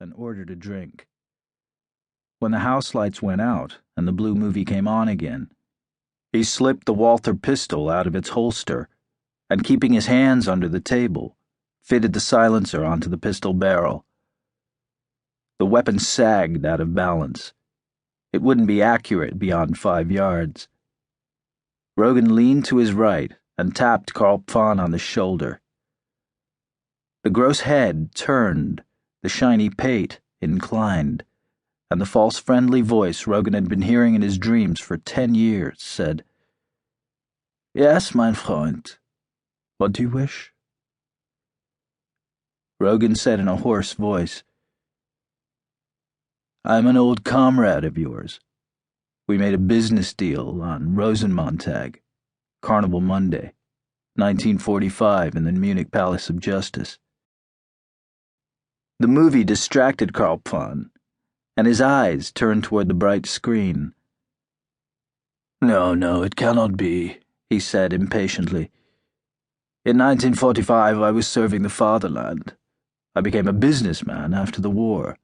and ordered a drink. When the house lights went out and the blue movie came on again, he slipped the Walther pistol out of its holster and, keeping his hands under the table, fitted the silencer onto the pistol barrel. The weapon sagged out of balance. It wouldn't be accurate beyond 5 yards. Rogan leaned to his right and tapped Carl Pfahn on the shoulder. The gross head turned, the shiny pate inclined, and the false friendly voice Rogan had been hearing in his dreams for 10 years said, "Yes, mein Freund. What do you wish?" Rogan said in a hoarse voice, "I'm an old comrade of yours. We made a business deal on Rosenmontag, Carnival Monday, 1945 in the Munich Palace of Justice." The movie distracted Carl Pfahn, and his eyes turned toward the bright screen. No, it cannot be," he said impatiently. "In 1945 I was serving the fatherland. I became a businessman after the war."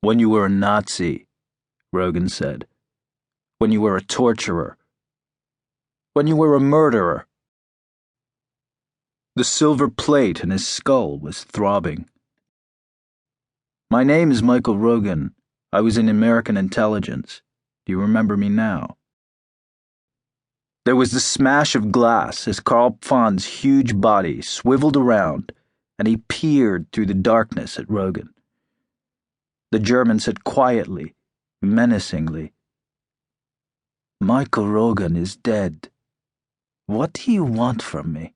"When you were a Nazi," Rogan said. "When you were a torturer. When you were a murderer." The silver plate in his skull was throbbing. "My name is Michael Rogan. I was in American intelligence. Do you remember me now?" There was the smash of glass as Carl Pfahn's huge body swiveled around and he peered through the darkness at Rogan. The German said quietly, menacingly, "Michael Rogan is dead. What do you want from me?"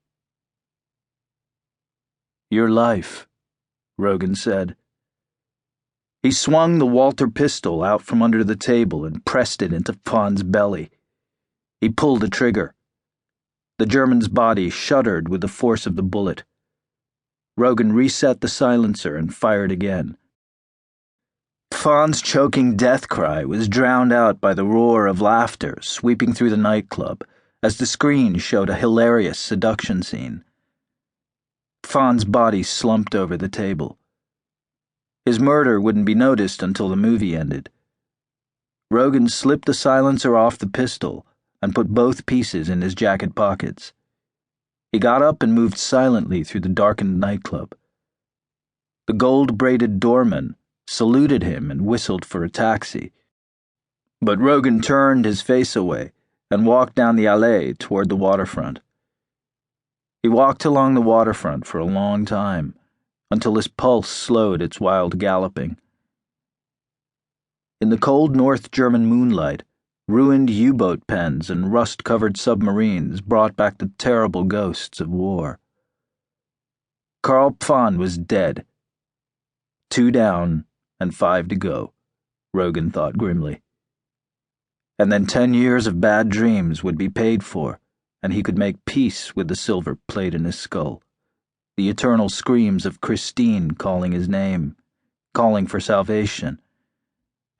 "Your life," Rogan said. He swung the Walther pistol out from under the table and pressed it into Pfahn's belly. He pulled the trigger. The German's body shuddered with the force of the bullet. Rogan reset the silencer and fired again. Pfahn's choking death cry was drowned out by the roar of laughter sweeping through the nightclub as the screen showed a hilarious seduction scene. Pfahn's body slumped over the table. His murder wouldn't be noticed until the movie ended. Rogan slipped the silencer off the pistol and put both pieces in his jacket pockets. He got up and moved silently through the darkened nightclub. The gold-braided doorman saluted him and whistled for a taxi. But Rogan turned his face away and walked down the allée toward the waterfront. He walked along the waterfront for a long time, until his pulse slowed its wild galloping. In the cold North German moonlight, ruined U-boat pens and rust-covered submarines brought back the terrible ghosts of war. Carl Pfahn was dead. 2 down and 5 to go, Rogan thought grimly. And then 10 years of bad dreams would be paid for, and he could make peace with the silver plate in his skull, the eternal screams of Christine calling his name, calling for salvation,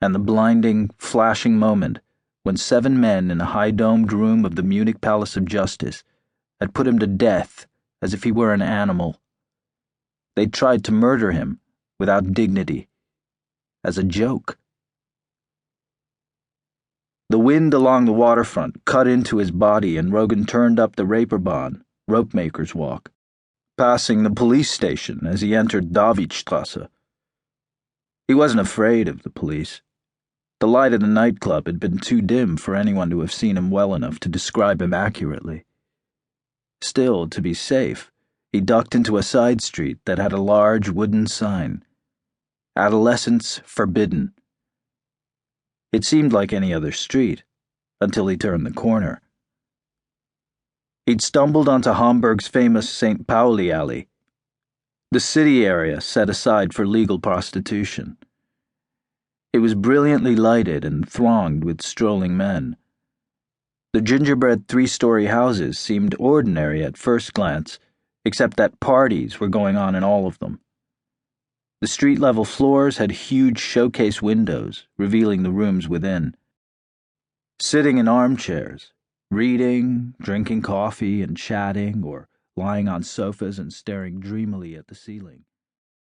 and the blinding, flashing moment when 7 men in a high-domed room of the Munich Palace of Justice had put him to death as if he were an animal. They'd tried to murder him without dignity, as a joke. The wind along the waterfront cut into his body and Rogan turned up the Reeperbahn, Ropemaker's Walk, passing the police station as he entered Davidstrasse. He wasn't afraid of the police. The light of the nightclub had been too dim for anyone to have seen him well enough to describe him accurately. Still, to be safe, he ducked into a side street that had a large wooden sign, "Adolescence Forbidden." It seemed like any other street, until he turned the corner. He'd stumbled onto Hamburg's famous St. Pauli alley, the city area set aside for legal prostitution. It was brilliantly lighted and thronged with strolling men. The gingerbread 3-story houses seemed ordinary at first glance, except that parties were going on in all of them. The street-level floors had huge showcase windows, revealing the rooms within. Sitting in armchairs, reading, drinking coffee and chatting, or lying on sofas and staring dreamily at the ceiling,